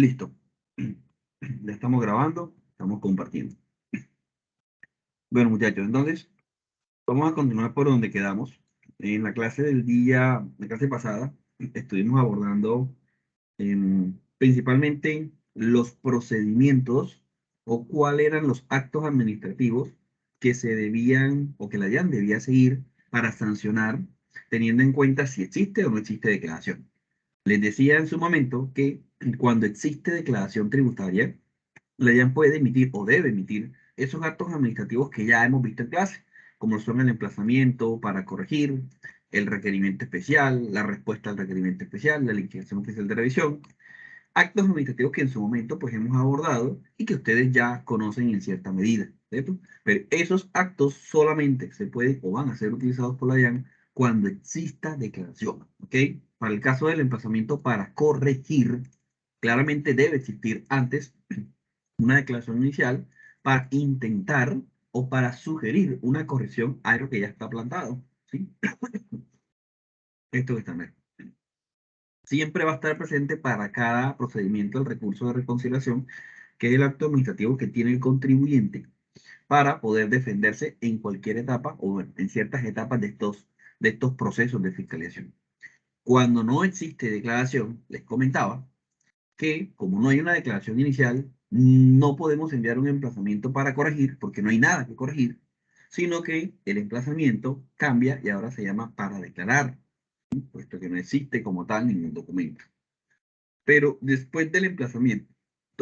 Listo. Ya estamos grabando, estamos compartiendo. Bueno, muchachos, entonces vamos a continuar por donde quedamos. En la clase del día, la clase pasada, estuvimos abordando principalmente los procedimientos o cuáles eran los actos administrativos que se debían o que la DIAN debía seguir para sancionar, teniendo en cuenta si existe o no existe declaración. Les decía en su momento que cuando existe declaración tributaria, la DIAN puede emitir o debe emitir esos actos administrativos que ya hemos visto en clase, como son el emplazamiento para corregir, el requerimiento especial, la respuesta al requerimiento especial, la liquidación oficial de revisión, actos administrativos que en su momento pues hemos abordado y que ustedes ya conocen en cierta medida, ¿cierto? Pero esos actos solamente se pueden o van a ser utilizados por la DIAN cuando exista declaración, ¿ok? Para el caso del emplazamiento para corregir, claramente debe existir antes una declaración inicial para intentar o para sugerir una corrección a algo que ya está plantado, ¿sí? Esto que está mal. Siempre va a estar presente para cada procedimiento el recurso de reconciliación, que es el acto administrativo que tiene el contribuyente para poder defenderse en cualquier etapa o en ciertas etapas de estos procesos de fiscalización. Cuando no existe declaración, les comentaba que como no hay una declaración inicial, no podemos enviar un emplazamiento para corregir, porque no hay nada que corregir, sino que el emplazamiento cambia y ahora se llama para declarar, puesto que no existe como tal ningún documento. Pero después del emplazamiento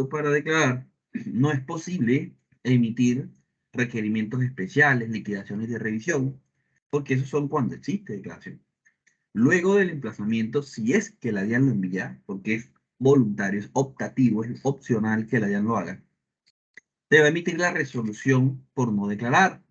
para declarar, no es posible emitir requerimientos especiales, liquidaciones de revisión, porque esos son cuando existe declaración. Luego del emplazamiento, si es que la DIAN lo envía, porque es voluntario, es optativo, es opcional que la DIAN lo haga, te va a emitir la resolución por no declarar.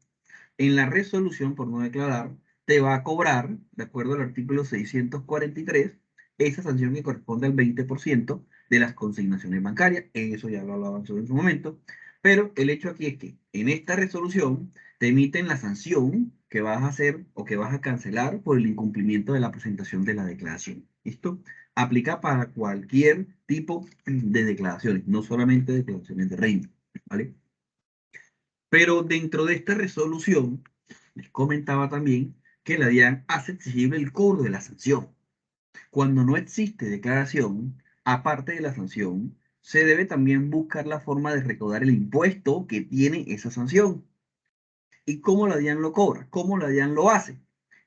En la resolución por no declarar, te va a cobrar, de acuerdo al artículo 643, esa sanción que corresponde al 20% de las consignaciones bancarias. Eso ya lo hablábamos en su momento. Pero el hecho aquí es que en esta resolución te emiten la sanción que vas a hacer o que vas a cancelar por el incumplimiento de la presentación de la declaración. ¿Listo? Aplica para cualquier tipo de declaraciones, no solamente declaraciones de renta. ¿Vale? Pero dentro de esta resolución, les comentaba también que la DIAN hace exigible el cobro de la sanción. Cuando no existe declaración, aparte de la sanción, se debe también buscar la forma de recaudar el impuesto que tiene esa sanción. ¿Y cómo la DIAN lo cobra? ¿Cómo la DIAN lo hace?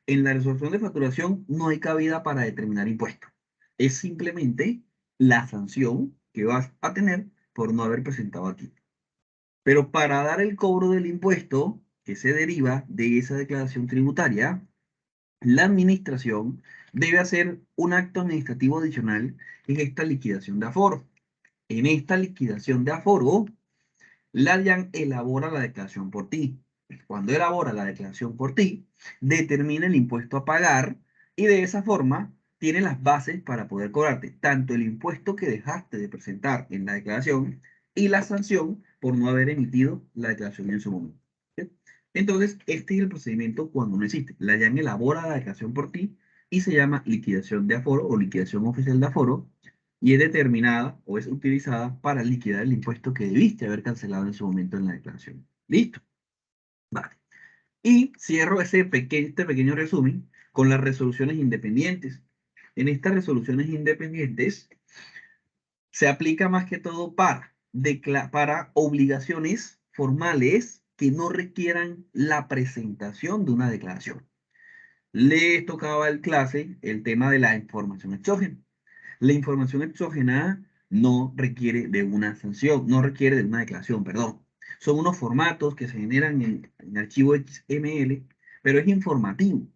En la resolución de facturación no hay cabida para determinar impuesto. Es simplemente la sanción que vas a tener por no haber presentado aquí. Pero para dar el cobro del impuesto que se deriva de esa declaración tributaria, la administración debe hacer un acto administrativo adicional en esta liquidación de aforo. En esta liquidación de aforo, la DIAN elabora la declaración por ti. Cuando elabora la declaración por ti, determina el impuesto a pagar y de esa forma tiene las bases para poder cobrarte tanto el impuesto que dejaste de presentar en la declaración y la sanción por no haber emitido la declaración en su momento. ¿Sí? Entonces, este es el procedimiento cuando no existe. La DIAN elabora la declaración por ti y se llama liquidación de aforo o liquidación oficial de aforo y es determinada o es utilizada para liquidar el impuesto que debiste haber cancelado en su momento en la declaración. ¿Listo? Vale. Y cierro este pequeño resumen con las resoluciones independientes. En estas resoluciones independientes se aplica más que todo para obligaciones formales que no requieran la presentación de una declaración. Les tocaba el clase el tema de la información exógena. La información exógena no requiere de una sanción, no requiere de una declaración, perdón. Son unos formatos que se generan en archivo XML, pero es informativo.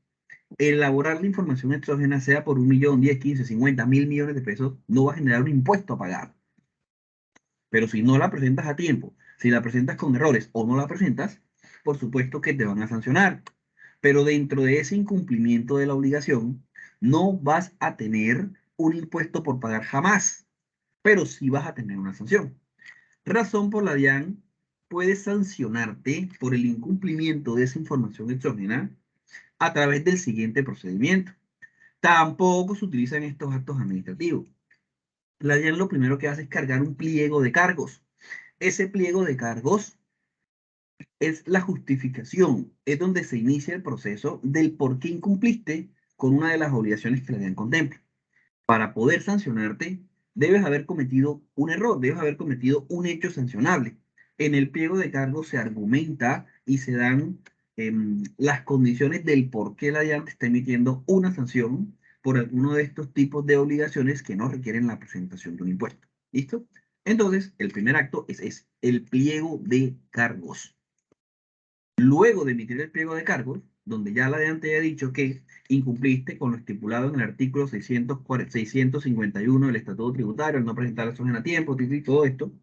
Elaborar la información exógena, sea por 1.000.000, 10, 15, 50, 1.000 millones de pesos, no va a generar un impuesto a pagar. Pero si no la presentas a tiempo, si la presentas con errores o no la presentas, por supuesto que te van a sancionar. Pero dentro de ese incumplimiento de la obligación, no vas a tener un impuesto por pagar jamás, pero sí vas a tener una sanción. Razón por la DIAN puede sancionarte por el incumplimiento de esa información exógena a través del siguiente procedimiento. Tampoco se utilizan estos actos administrativos. la DIAN lo primero que hace es cargar un pliego de cargos. Ese pliego de cargos es la justificación, es donde se inicia el proceso del por qué incumpliste con una de las obligaciones que la DIAN contempla. Para poder sancionarte, debes haber cometido un error, debes haber cometido un hecho sancionable. En el pliego de cargos se argumenta y se dan las condiciones del por qué la DIAN te está emitiendo una sanción por alguno de estos tipos de obligaciones que no requieren la presentación de un impuesto. ¿Listo? Entonces, el primer acto es el pliego de cargos. Luego de emitir el pliego de cargos, donde ya la DIAN te haya dicho que incumpliste con lo estipulado en el artículo 651 del Estatuto Tributario, al no presentar la examen a tiempo, todo esto,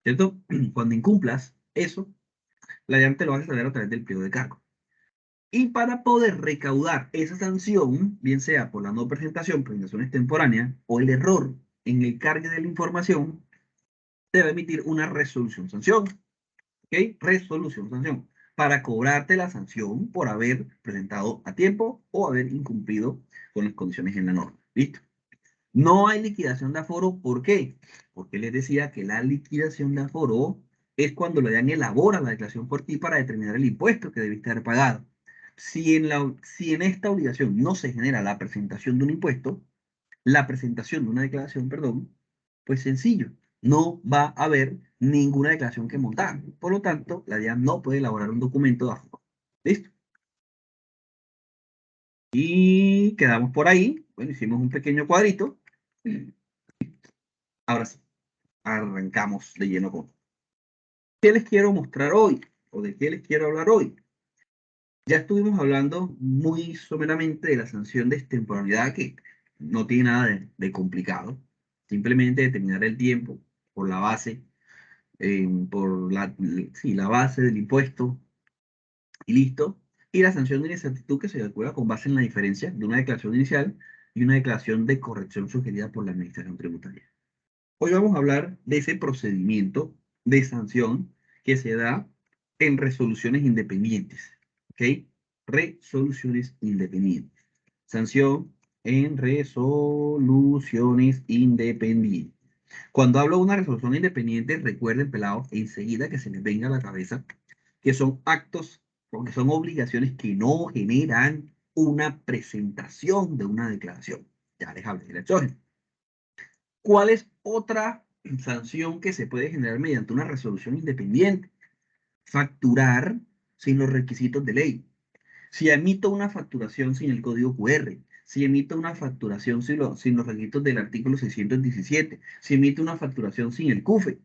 ¿cierto? Cuando incumplas eso, la DIAN te lo va a saber a través del pliego de cargos. Y para poder recaudar esa sanción, bien sea por la no presentación extemporánea, o el error en el cargue de la información, debe emitir una resolución sanción. ¿Ok? Resolución sanción. Para cobrarte la sanción por haber presentado a tiempo o haber incumplido con las condiciones en la norma. ¿Listo? No hay liquidación de aforo. ¿Por qué? Porque les decía que la liquidación de aforo es cuando la DIAN elabora la declaración por ti para determinar el impuesto que debiste haber pagado. Si en esta obligación no se genera la presentación de un impuesto, la presentación de una declaración, perdón, pues sencillo, no va a haber ninguna declaración que montar. Por lo tanto, la DIAN no puede elaborar un documento de aforo. ¿Listo? Y quedamos por ahí. Bueno, hicimos un pequeño cuadrito. Ahora sí, arrancamos de lleno con. ¿Qué les quiero mostrar hoy? ¿O de qué les quiero hablar hoy? Ya estuvimos hablando muy someramente de la sanción de extemporaneidad, que no tiene nada de complicado. Simplemente determinar el tiempo por la base, por la base del impuesto y listo. Y la sanción de inexactitud que se calcula con base en la diferencia de una declaración inicial y una declaración de corrección sugerida por la Administración Tributaria. Hoy vamos a hablar de ese procedimiento de sanción que se da en resoluciones independientes. ¿Ok? Resoluciones independientes. Sanción en resoluciones independientes. Cuando hablo de una resolución independiente, recuerden, pelados, enseguida que se les venga a la cabeza que son actos o que son obligaciones que no generan una presentación de una declaración. Ya les hablé del exógeno. ¿Cuál es otra sanción que se puede generar mediante una resolución independiente? Facturar sin los requisitos de ley. Si emito una facturación sin el código QR, si emito una facturación sin los requisitos del artículo 617, si emito una facturación sin el CUFE,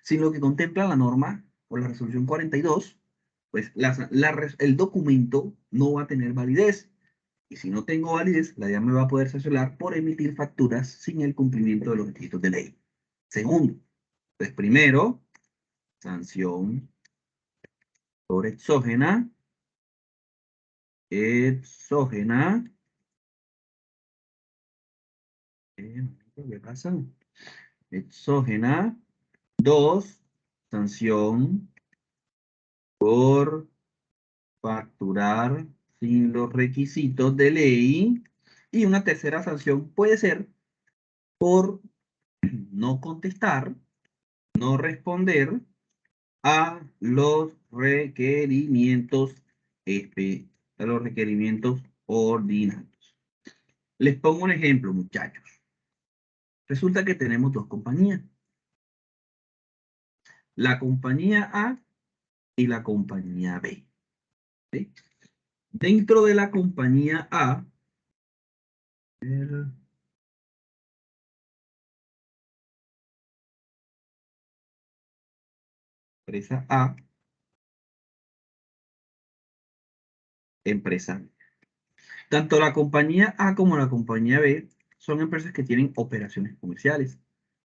sin lo que contempla la norma o la resolución 42, pues el documento no va a tener validez. Y si no tengo validez, la DIAN me va a poder sancionar por emitir facturas sin el cumplimiento de los requisitos de ley. Segundo, pues primero, sanción por exógena. Exógena. ¿Qué pasa? Exógena. Dos, sanción por facturar sin los requisitos de ley. Y una tercera sanción puede ser por no contestar, no responder a los requerimientos, a los requerimientos ordinarios. Les pongo un ejemplo, muchachos. Resulta que tenemos dos compañías. La compañía A y la compañía B. ¿Sí? Dentro de la compañía A, empresa A, empresa B. Tanto la compañía A como la compañía B son empresas que tienen operaciones comerciales.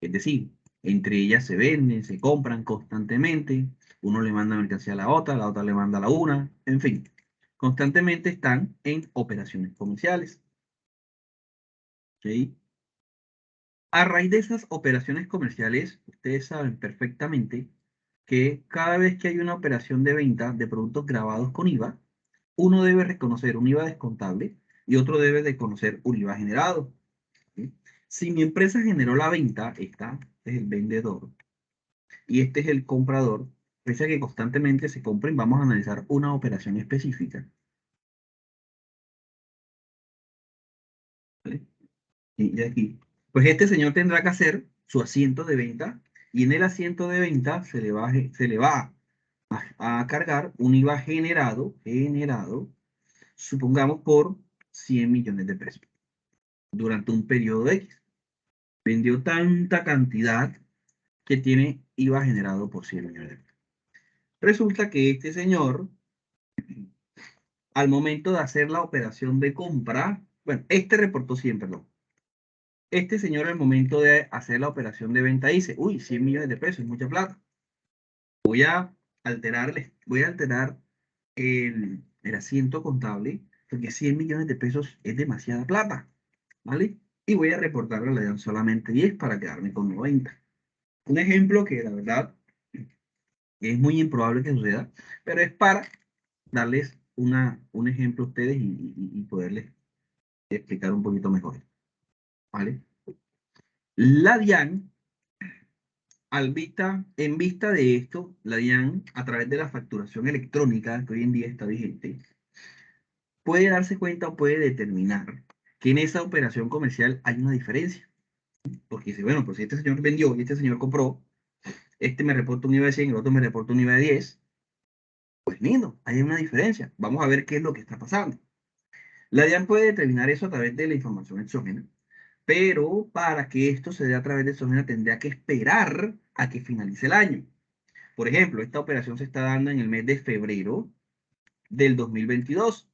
Es decir, entre ellas se venden, se compran constantemente. Uno le manda mercancía a la otra le manda a la una. En fin, constantemente están en operaciones comerciales. ¿Ok? A raíz de esas operaciones comerciales, ustedes saben perfectamente que cada vez que hay una operación de venta de productos grabados con IVA, uno debe reconocer un IVA descontable y otro debe de conocer un IVA generado. ¿Sí? Si mi empresa generó la venta, esta es el vendedor y este es el comprador, pese a que constantemente se compren, vamos a analizar una operación específica. ¿Vale? Y aquí, pues este señor tendrá que hacer su asiento de venta y en el asiento de venta se le va a cargar un IVA generado, supongamos por 100 millones de pesos durante un periodo X. Vendió tanta cantidad que tiene IVA generado por 100 millones de pesos. Resulta que este señor, al momento de hacer la operación de compra, bueno, este reportó 100, perdón. Este señor al momento de hacer la operación de venta dice, uy, 100 millones de pesos, es mucha plata. Voy a alterar el asiento contable porque 100 millones de pesos es demasiada plata, ¿vale? Y voy a reportarle a la DIAN solamente 10 para quedarme con 90. Un ejemplo que la verdad es muy improbable que suceda, pero es para darles un ejemplo a ustedes y poderles explicar un poquito mejor, ¿vale? La DIAN, en vista de esto, la DIAN, a través de la facturación electrónica que hoy en día está vigente, puede darse cuenta o puede determinar que en esa operación comercial hay una diferencia. Porque dice, bueno, pues si este señor vendió y este señor compró, este me reporta un IVA de 100 y el otro me reporta un IVA de 10, pues lindo, hay una diferencia. Vamos a ver qué es lo que está pasando. La DIAN puede determinar eso a través de la información exógena, pero para que esto se dé a través de exógena tendría que esperar a que finalice el año. Por ejemplo, esta operación se está dando en el mes de febrero del 2022.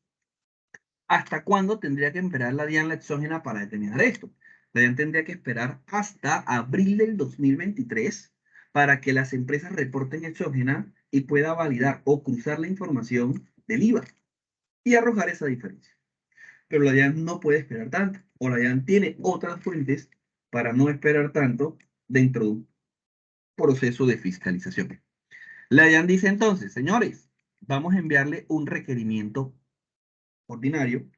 ¿Hasta cuándo tendría que esperar la DIAN la exógena para determinar esto? La DIAN tendría que esperar hasta abril del 2023 para que las empresas reporten exógena y pueda validar o cruzar la información del IVA y arrojar esa diferencia. Pero la DIAN no puede esperar tanto, o la DIAN tiene otras fuentes para no esperar tanto dentro de un proceso de fiscalización. La DIAN dice entonces, señores, vamos a enviarle un requerimiento ordinario.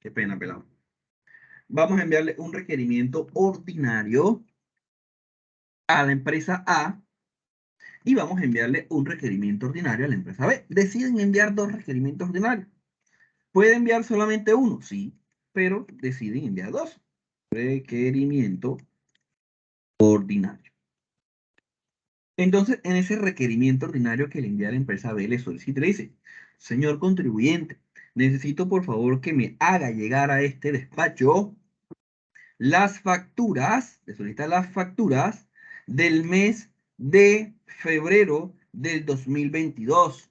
Qué pena, pelado. Vamos a enviarle un requerimiento ordinario a la empresa A y vamos a enviarle un requerimiento ordinario a la empresa B. Deciden enviar dos requerimientos ordinarios. ¿Puede enviar solamente uno? Sí, pero deciden enviar dos. Requerimiento ordinario. Entonces, en ese requerimiento ordinario que le envía a la empresa B, le solicita y le dice, señor contribuyente, necesito por favor que me haga llegar a este despacho las facturas, le solicita las facturas del mes de febrero del 2022,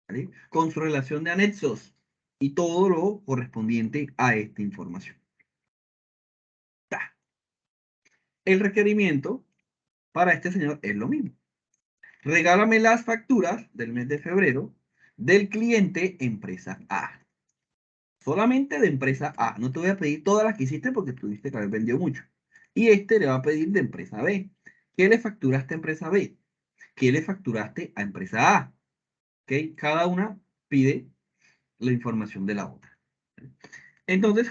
¿vale? Con su relación de anexos y todo lo correspondiente a esta información. Ta. El requerimiento para este señor es lo mismo. Regálame las facturas del mes de febrero del cliente empresa A. Solamente de empresa A. No te voy a pedir todas las que hiciste porque tuviste que haber vendido mucho. Y este le va a pedir de empresa B. ¿Qué le facturaste a empresa B? ¿Qué le facturaste a empresa A? ¿Ok? Cada una pide la información de la otra. Entonces,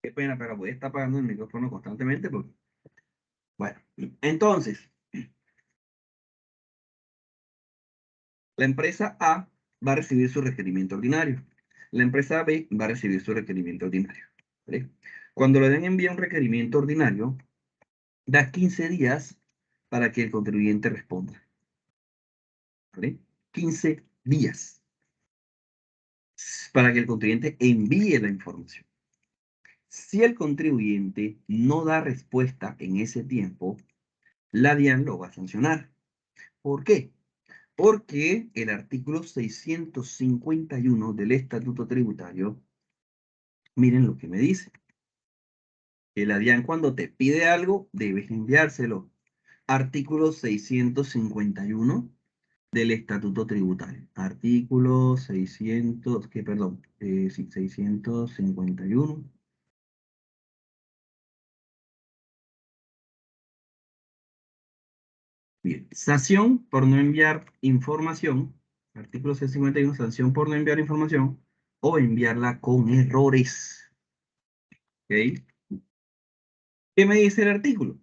qué pena, pero voy a estar apagando el micrófono constantemente porque, bueno, entonces, la empresa A va a recibir su requerimiento ordinario. La empresa B va a recibir su requerimiento ordinario. ¿Vale? Cuando le den envía un requerimiento ordinario, da 15 días para que el contribuyente responda. ¿Vale? 15 días para que el contribuyente envíe la información. Si el contribuyente no da respuesta en ese tiempo, la DIAN lo va a sancionar. ¿Por qué? Porque el artículo 651 del Estatuto Tributario, miren lo que me dice. Que la DIAN cuando te pide algo, debes enviárselo. Artículo 651 del Estatuto Tributario. Artículo 600, que perdón, sí, 651. Bien, sanción por no enviar información. Artículo 651, sanción por no enviar información o enviarla con errores. ¿Ok? ¿Qué me dice el artículo?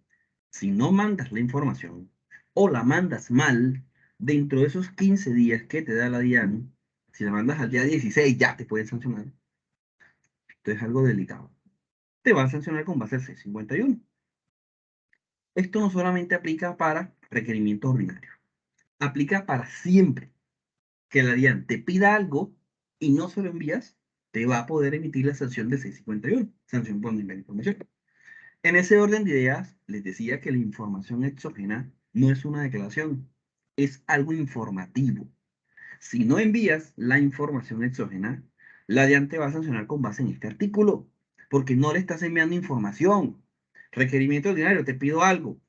Si no mandas la información o la mandas mal, dentro de esos 15 días que te da la DIAN, si la mandas al día 16 ya te pueden sancionar. Esto es algo delicado. Te van a sancionar con base al 651. Esto no solamente aplica para requerimientos ordinarios, aplica para siempre que la DIAN te pida algo y no se lo envías, te va a poder emitir la sanción de 651, sanción por no enviar información. En ese orden de ideas, les decía que la información exógena no es una declaración, es algo informativo. Si no envías la información exógena, la DIAN te va a sancionar con base en este artículo, porque no le estás enviando información. Requerimiento ordinario, te pido algo.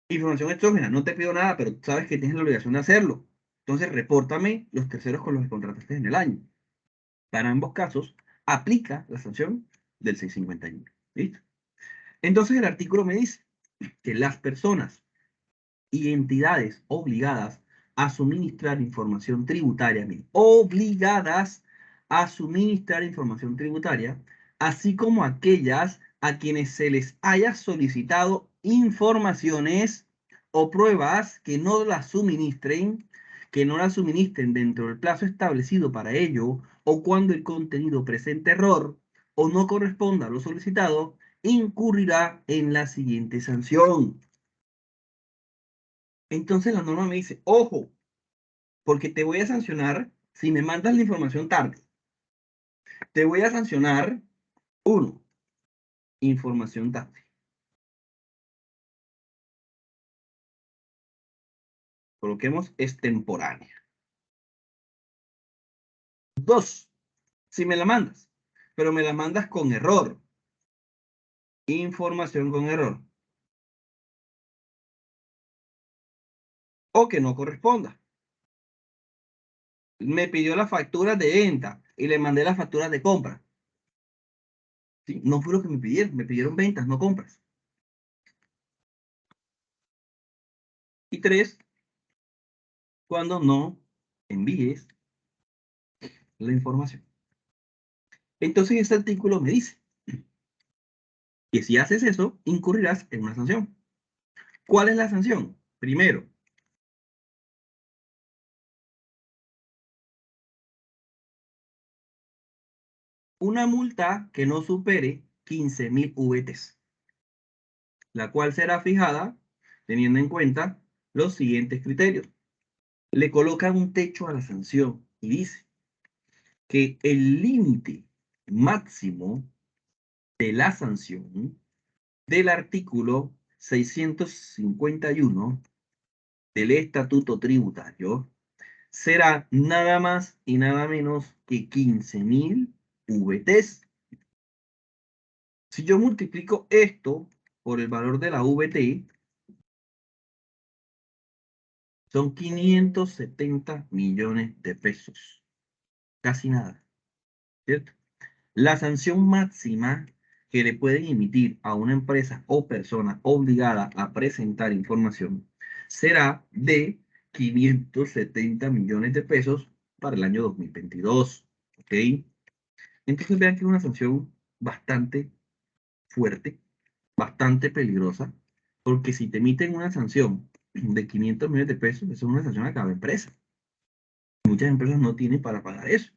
Información exógena, no te pido nada, pero sabes que tienes la obligación de hacerlo. Entonces, repórtame los terceros con los que contrataste en el año. Para ambos casos, aplica la sanción del 651. ¿Listo? Entonces, el artículo me dice que las personas y entidades obligadas a suministrar información tributaria, obligadas a suministrar información tributaria, así como aquellas a quienes se les haya solicitado informaciones o pruebas que no las suministren, que no las suministren dentro del plazo establecido para ello, o cuando el contenido presente error o no corresponda a lo solicitado, incurrirá en la siguiente sanción. Entonces la norma me dice, ojo, porque te voy a sancionar si me mandas la información tarde. Te voy a sancionar, uno, información tarde. Coloquemos extemporánea. Dos, si me la mandas, pero me la mandas con error. Información con error. O que no corresponda. Me pidió las facturas de venta y le mandé las facturas de compra. ¿Sí? No fue lo que me pidieron ventas, no compras. Y tres, cuando no envíes la información. Entonces este artículo me dice que si haces eso, incurrirás en una sanción. ¿Cuál es la sanción? Primero, una multa que no supere 15.000 VTs, la cual será fijada teniendo en cuenta los siguientes criterios. Le colocan un techo a la sanción y dice que el límite máximo de la sanción del artículo 651 del Estatuto Tributario será nada más y nada menos que 15.000 VTs. Si yo multiplico esto por el valor de la VT, son 570 millones de pesos. Casi nada, ¿cierto? La sanción máxima que le pueden emitir a una empresa o persona obligada a presentar información será de 570 millones de pesos para el año 2022. ¿Ok? Entonces vean que es una sanción bastante fuerte, bastante peligrosa, porque si te emiten una sanción de 500 millones de pesos, eso es una sanción a cada empresa. Muchas empresas no tienen para pagar eso.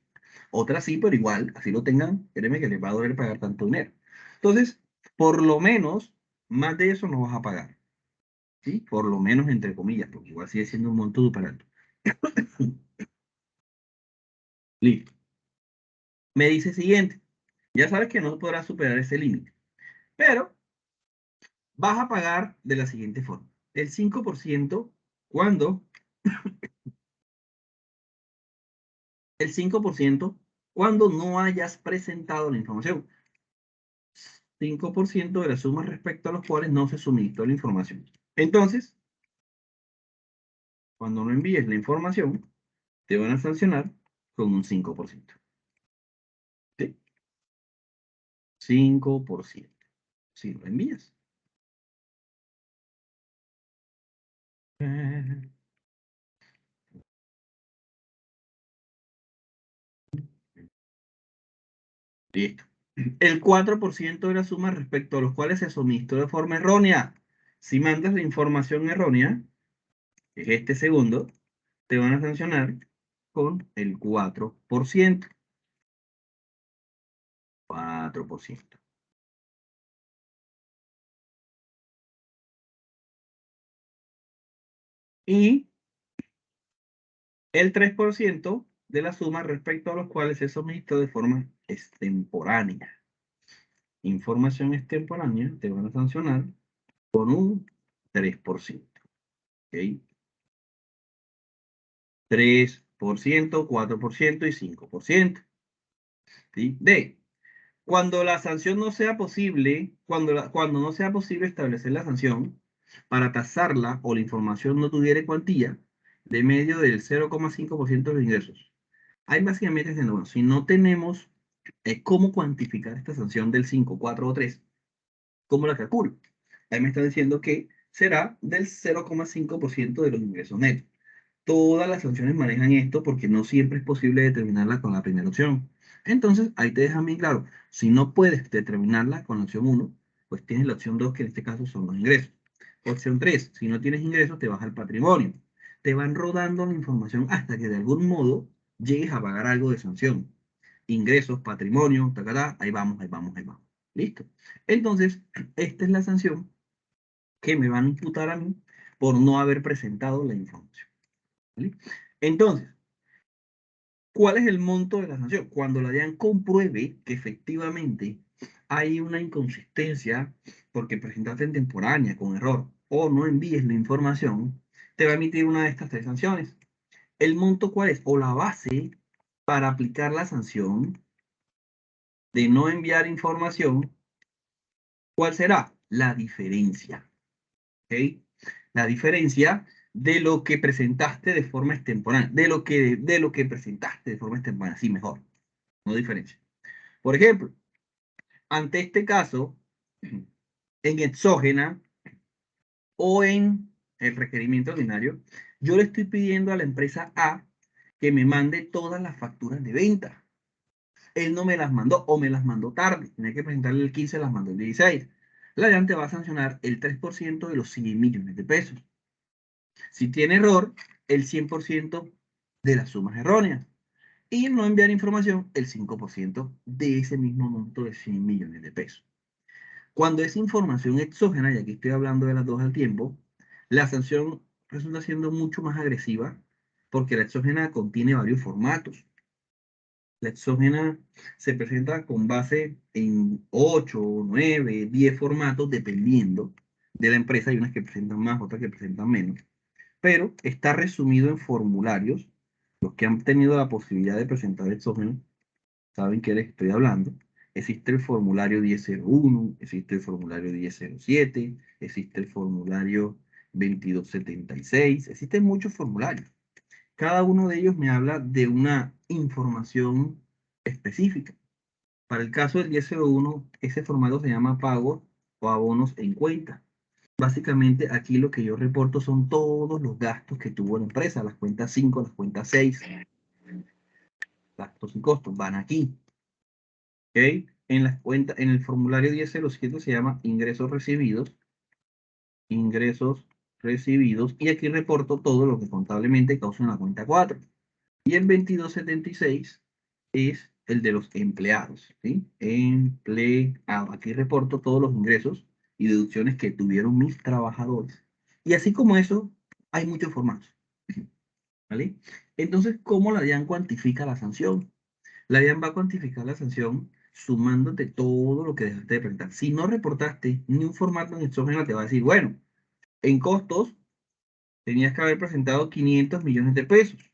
Otras sí, pero igual, así lo tengan, créeme que les va a doler pagar tanto dinero. Entonces, por lo menos, más de eso no vas a pagar. ¿Sí? Por lo menos, entre comillas, porque igual sigue siendo un monto súper alto. Listo. Me dice siguiente. Ya sabes que no podrás superar ese límite, pero vas a pagar de la siguiente forma. El 5% cuando, el 5% cuando no hayas presentado la información. 5% de la suma respecto a los cuales no se suministró la información. Entonces, cuando no envíes la información, te van a sancionar con un 5%. ¿Sí? 5%. Si lo envías. Listo. El 4% de la suma respecto a los cuales se suministró de forma errónea. Si mandas la información errónea, que es este segundo, te van a sancionar con el 4%. 4%. Y el 3% de la suma respecto a los cuales se suministró de forma extemporánea. Información extemporánea te van a sancionar con un 3%. ¿Ok? 3%, 4% y 5%. ¿Sí? D. Cuando la sanción no sea posible, cuando no sea posible establecer la sanción para tasarla o la información no tuviera cuantía de medio del 0,5% de los ingresos. Hay básicamente diciendo, bueno, si no tenemos cómo cuantificar esta sanción del 5, 4 o 3, ¿cómo la calculo? Ahí me está diciendo que será del 0,5% de los ingresos netos. Todas las sanciones manejan esto porque no siempre es posible determinarla con la primera opción. Entonces, ahí te deja bien claro, si no puedes determinarla con la opción 1, pues tienes la opción 2, que en este caso son los ingresos. Opción 3, si no tienes ingresos, te vas al patrimonio. Te van rodando la información hasta que de algún modo llegues a pagar algo de sanción. Ingresos, patrimonio, tacatá, ahí vamos, ahí vamos, ahí vamos. ¿Listo? Entonces, esta es la sanción que me van a imputar a mí por no haber presentado la información. ¿Vale? Entonces, ¿cuál es el monto de la sanción? Cuando la DIAN compruebe que efectivamente hay una inconsistencia porque presentaste en temporánea con error o no envíes la información, te va a emitir una de estas tres sanciones. ¿El monto cuál es? O la base para aplicar la sanción de no enviar información, ¿cuál será? La diferencia. ¿Ok? La diferencia de lo que presentaste de forma extemporánea, de lo que presentaste de forma extemporánea, sí, mejor, no diferencia. Por ejemplo, ante este caso, en exógena o en el requerimiento ordinario, yo le estoy pidiendo a la empresa A que me mande todas las facturas de venta. Él no me las mandó o me las mandó tarde. Tenía que presentarle el 15, las mandó el 16. La DIAN te va a sancionar el 3% de los 100 millones de pesos. Si tiene error, el 100% de las sumas erróneas. Y no enviar información, el 5% de ese mismo monto de 100 millones de pesos. Cuando es información exógena, y aquí estoy hablando de las dos al tiempo, la sanción resulta siendo mucho más agresiva porque la exógena contiene varios formatos. La exógena se presenta con base en 8, 9, 10 formatos, dependiendo de la empresa. Hay unas que presentan más, otras que presentan menos. Pero está resumido en formularios. Los que han tenido la posibilidad de presentar exógeno saben qué les estoy hablando. Existe el formulario 1001, existe el formulario 1007, existe el formulario 2276, existen muchos formularios. Cada uno de ellos me habla de una información específica. Para el caso del 1001, ese formato se llama pagos o abonos en cuenta. Básicamente aquí lo que yo reporto son todos los gastos que tuvo la empresa, las cuentas 5, las cuentas 6, gastos y costos, van aquí. ¿Ok? En las cuentas, en el formulario 1007 se llama ingresos recibidos, y aquí reporto todo lo que contablemente causa en la cuenta 4. Y el 2276 es el de los empleados, ¿sí? Empleado. Aquí reporto todos los ingresos y deducciones que tuvieron mis trabajadores. Y así como eso, hay muchos formatos, ¿vale? Entonces, ¿cómo la DIAN cuantifica la sanción? La DIAN va a cuantificar la sanción sumándote todo lo que dejaste de presentar. Si no reportaste ni un formato en exógeno, te va a decir, bueno, en costos tenías que haber presentado 500 millones de pesos.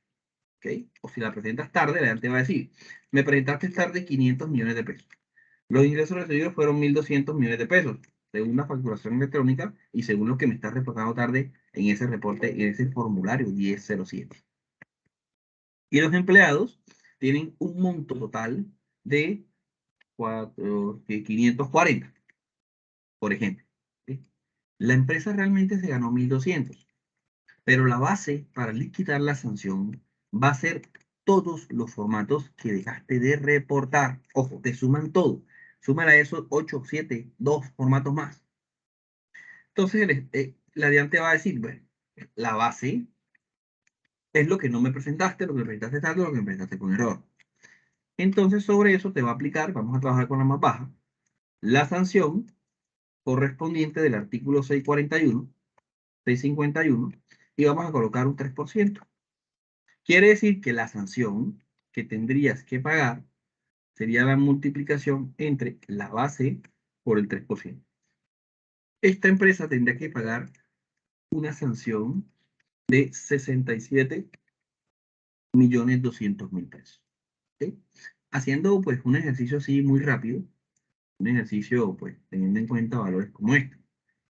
¿Ok? O si la presentas tarde, la gente va a decir, me presentaste tarde 500 millones de pesos. Los ingresos recibidos fueron 1.200 millones de pesos, según la facturación electrónica y según lo que me estás reportando tarde en ese reporte, en ese formulario 1007. Y los empleados tienen un monto total de 540, por ejemplo. ¿Sí? La empresa realmente se ganó 1.200, pero la base para liquidar la sanción va a ser todos los formatos que dejaste de reportar. Ojo, te suman todo. Suman a esos 8, 7, 2 formatos más. Entonces, la DIAN va a decir, bueno, la base es lo que no me presentaste, lo que me presentaste tarde, lo que me presentaste con error. Entonces, sobre eso te va a aplicar, vamos a trabajar con la más baja, la sanción correspondiente del artículo 641, 651, y vamos a colocar un 3%. Quiere decir que la sanción que tendrías que pagar sería la multiplicación entre la base por el 3%. Esta empresa tendría que pagar una sanción de 67.200.000 pesos. ¿Sí? Haciendo pues un ejercicio así muy rápido, un ejercicio pues teniendo en cuenta valores como este.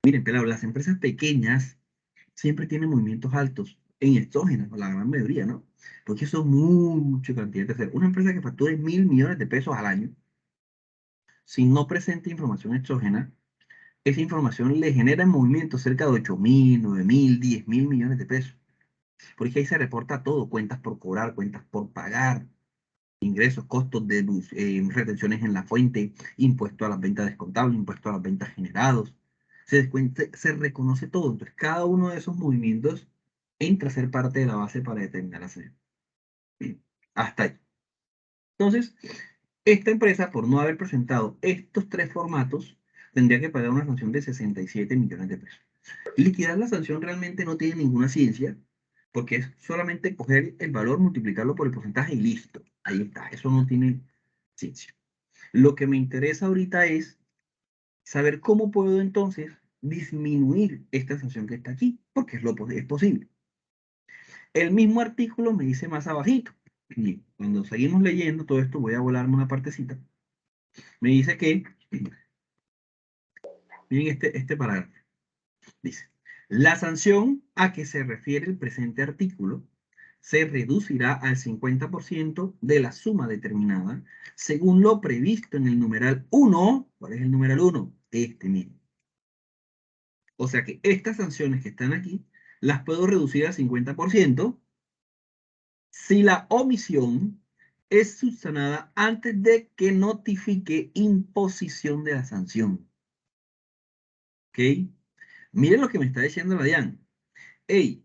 Miren, pelado, las empresas pequeñas siempre tienen movimientos altos en exógenas, la gran mayoría, ¿no? Porque eso es mucha cantidad de hacer. Una empresa que facture 1.000 millones de pesos al año, si no presenta información exógena, esa información le genera en movimiento cerca de 8.000, 9.000, 10.000 millones de pesos. Porque ahí se reporta todo, cuentas por cobrar, cuentas por pagar, ingresos, costos de retenciones en la fuente, impuesto a las ventas descontables, impuesto a las ventas generados. Se reconoce todo. Entonces, cada uno de esos movimientos entra a ser parte de la base para determinar la sanción. Bien, hasta ahí. Entonces, esta empresa, por no haber presentado estos tres formatos, tendría que pagar una sanción de 67 millones de pesos. Liquidar la sanción realmente no tiene ninguna ciencia, porque es solamente coger el valor, multiplicarlo por el porcentaje y listo. Ahí está, eso no tiene ciencia. Lo que me interesa ahorita es saber cómo puedo entonces disminuir esta sanción que está aquí, porque es posible. El mismo artículo me dice más abajito, y cuando seguimos leyendo todo esto, voy a volarme una partecita, me dice que, miren este parágrafo, dice, la sanción a que se refiere el presente artículo se reducirá al 50% de la suma determinada según lo previsto en el numeral 1. ¿Cuál es el numeral 1? Este mismo. O sea que estas sanciones que están aquí las puedo reducir al 50% si la omisión es subsanada antes de que notifique imposición de la sanción. ¿Ok? Miren lo que me está diciendo la DIAN. Hey,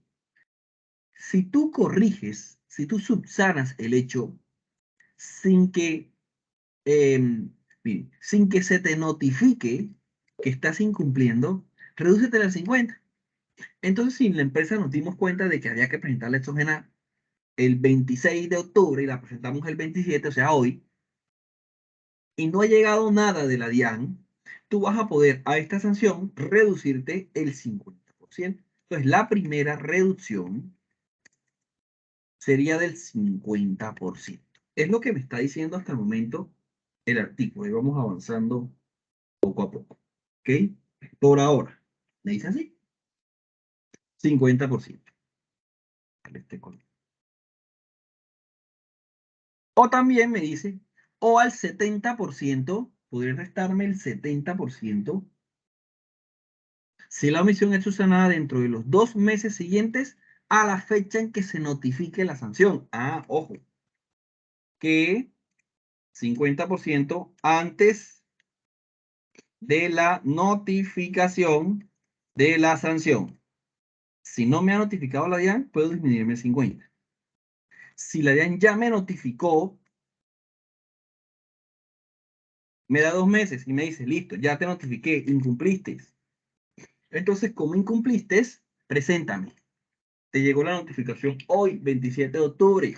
si tú corriges, si tú subsanas el hecho sin que, sin que se te notifique que estás incumpliendo, redúcete al 50. Entonces, si la empresa nos dimos cuenta de que había que presentar la exógena el 26 de octubre y la presentamos el 27, o sea, hoy, y no ha llegado nada de la DIAN, tú vas a poder a esta sanción reducirte el 50%. Entonces, la primera reducción sería del 50%. Es lo que me está diciendo hasta el momento el artículo. Y vamos avanzando poco a poco. ¿Ok? Por ahora, me dice así, 50%. O también me dice, o al 70%, podría restarme el 70% si la omisión es subsanada dentro de los 2 meses siguientes a la fecha en que se notifique la sanción. Ah, ojo, que 50% antes de la notificación de la sanción. Si no me ha notificado la DIAN, puedo disminuirme el 50. Si la DIAN ya me notificó, me da 2 meses y me dice, listo, ya te notifiqué, incumpliste. Entonces, como incumpliste, preséntame. Te llegó la notificación hoy, 27 de octubre.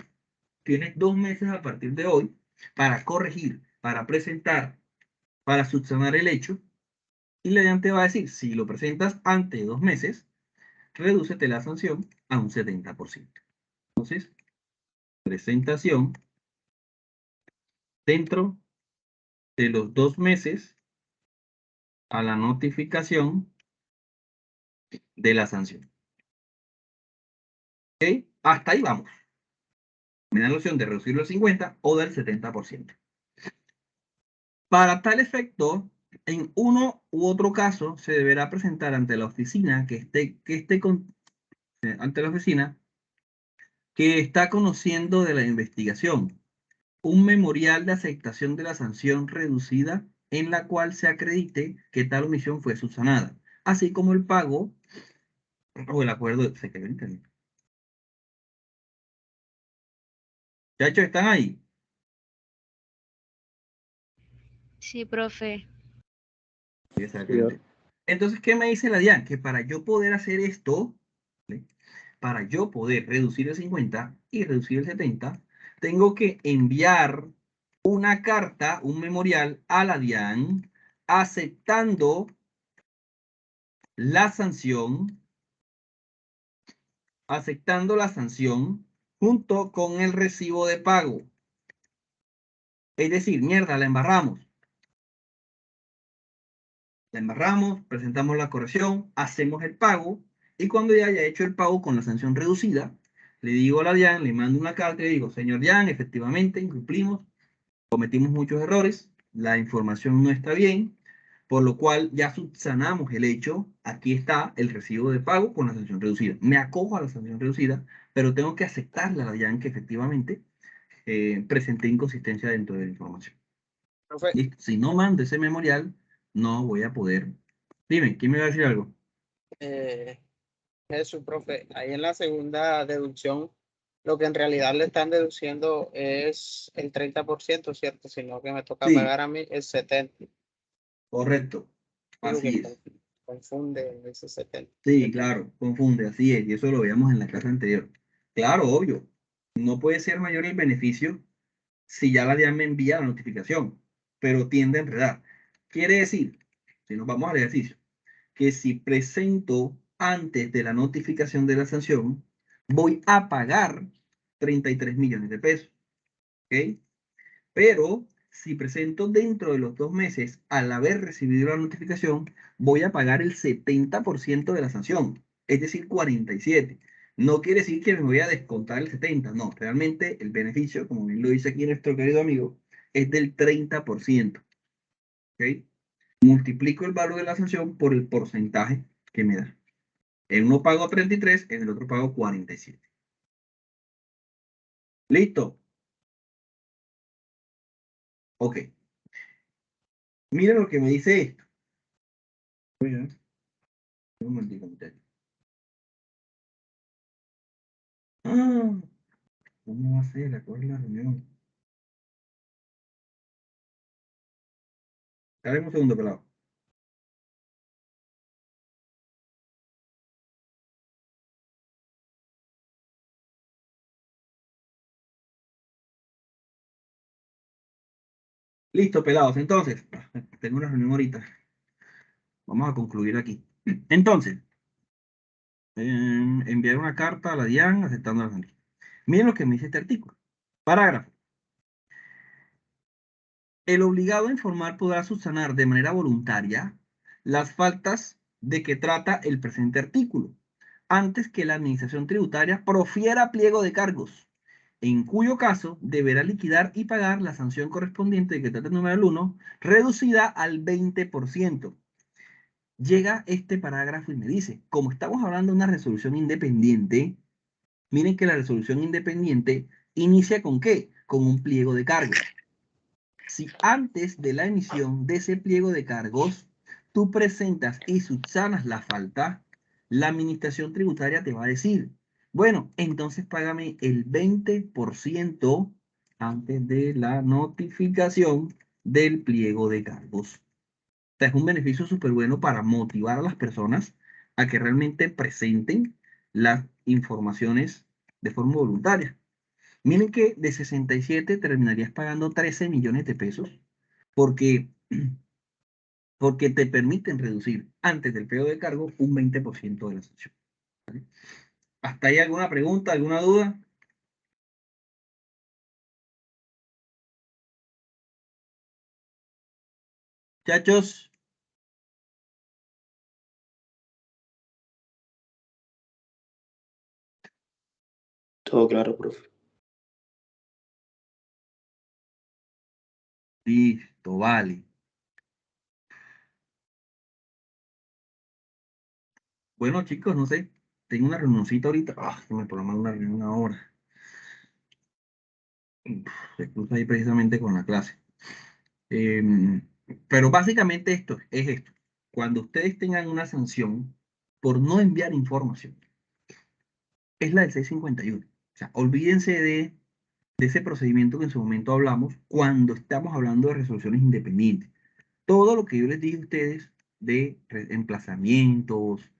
Tienes 2 meses a partir de hoy para corregir. para presentar, para subsanar el hecho, y la DIAN te va a decir, si lo presentas antes de 2 meses, redúcete la sanción a un 70%. Entonces, presentación dentro de los 2 meses a la notificación de la sanción. ¿Ok? Hasta ahí vamos. Me da la opción de reducirlo al 50 o del 70%. Para tal efecto, en uno u otro caso, se deberá presentar ante la oficina ante la oficina que está conociendo de la investigación, un memorial de aceptación de la sanción reducida en la cual se acredite que tal omisión fue subsanada, así como el pago o el acuerdo. Se cayó el internet. Muchachos, ¿están ahí? Sí, profe. Entonces, ¿qué me dice la DIAN? Que para yo poder hacer esto, ¿sí? Para yo poder reducir el 50 y reducir el 70, tengo que enviar una carta, un memorial a la DIAN aceptando la sanción, junto con el recibo de pago. Es decir, mierda, la embarramos. La embarramos, presentamos la corrección, hacemos el pago y cuando ya haya hecho el pago con la sanción reducida, le digo a la DIAN, le mando una carta y le digo, señor DIAN, efectivamente incumplimos, cometimos muchos errores, la información no está bien, por lo cual ya subsanamos el hecho, aquí está el recibo de pago con la sanción reducida. Me acojo a la sanción reducida, pero tengo que aceptarle a la DIAN que efectivamente presenté inconsistencia dentro de la información. ¿Listo? Si no mando ese memorial, no voy a poder. Dime, ¿quién me va a decir algo? Jesús, profe, ahí en la segunda deducción, lo que en realidad le están deduciendo es el 30%, ¿cierto? Sino que me toca Sí, pagar a mí el 70%. correcto. Digo Así que es. confunde ese 70%. Sí, claro, confunde, así es. Y eso lo veíamos en la clase anterior. Claro, obvio. No puede ser mayor el beneficio si ya la DIAN me envía la notificación, pero tiende a enredar. Quiere decir, si nos vamos al ejercicio, que si presento antes de la notificación de la sanción, voy a pagar 33 millones de pesos. ¿Ok? Pero si presento dentro de los 2 meses, al haber recibido la notificación, voy a pagar el 70% de la sanción, es decir, 47. No quiere decir que me voy a descontar el 70, no, realmente el beneficio, como bien lo dice aquí nuestro querido amigo, es del 30%. ¿Ok? Multiplico el valor de la sanción por el porcentaje que me da. En uno pago 33, en el otro pago 47. ¿Listo? Ok. Miren lo que me dice esto. Un momentico, muchachos. Ah, ¿cómo va a ser? ¿Cuál es la reunión? Dale un segundo, pelado. Listo, pelados. Entonces, tengo una reunión ahorita. Vamos a concluir aquí. Entonces, enviar una carta a la DIAN aceptando la sanción. Miren lo que me dice este artículo. Parágrafo. El obligado a informar podrá subsanar de manera voluntaria las faltas de que trata el presente artículo, antes que la Administración Tributaria profiera pliego de cargos, en cuyo caso deberá liquidar y pagar la sanción correspondiente de que trata el número 1, reducida al 20%. Llega este parágrafo y me dice, como estamos hablando de una resolución independiente, miren que la resolución independiente inicia ¿con qué? Con un pliego de cargos. Si antes de la emisión de ese pliego de cargos tú presentas y subsanas la falta, la administración tributaria te va a decir, bueno, entonces págame el 20% antes de la notificación del pliego de cargos. O sea, es un beneficio súper bueno para motivar a las personas a que realmente presenten las informaciones de forma voluntaria. Miren que de 67 terminarías pagando 13 millones de pesos porque, porque te permiten reducir antes del periodo de cargo un 20% de la sanción. ¿Vale? ¿Hasta ahí alguna pregunta, alguna duda? Muchachos, Todo claro, profe. listo, vale. Bueno, chicos, no sé, tengo una reunioncita ahorita. Que me programan una reunión ahora. Se cruza ahí precisamente con la clase. Em, pero básicamente esto es esto. Cuando ustedes tengan una sanción por no enviar información, es la del 651. O sea, olvídense de ese procedimiento que en su momento hablamos cuando estamos hablando de resoluciones independientes. Todo lo que yo les dije a ustedes de emplazamientos,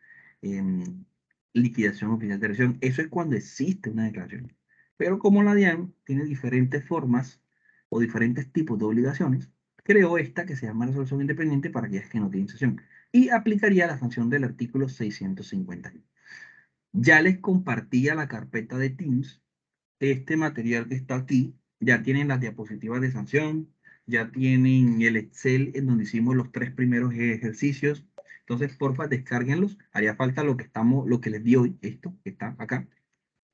em, liquidación oficial de declaración, eso es cuando existe una declaración. Pero como la DIAN tiene diferentes formas o diferentes tipos de obligaciones, creó esta que se llama resolución independiente para aquellas que no tienen sanción y aplicaría la sanción del artículo 650. Ya les compartía la carpeta de Teams este material que está aquí. Ya tienen las diapositivas de sanción, ya tienen el Excel en donde hicimos los 3 primeros ejercicios. Entonces, porfa, descárguenlos. Haría falta lo que les di hoy, esto que está acá,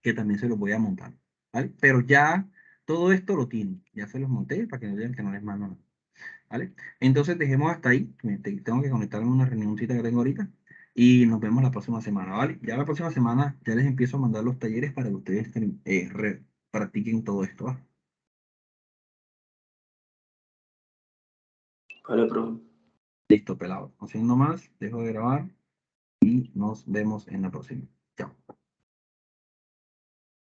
que también se los voy a montar, ¿vale? Pero ya todo esto lo tienen. Ya se los monté para que no digan que no les mando nada, ¿vale? Entonces, dejemos hasta ahí. Tengo que conectarme a una reunioncita que tengo ahorita. Y nos vemos la próxima semana, ¿vale? Ya la próxima semana ya les empiezo a mandar los talleres para que ustedes practiquen todo esto, ¿va? Vale, profe. Listo, pelado. Haciendo más, dejo de grabar y nos vemos en la próxima.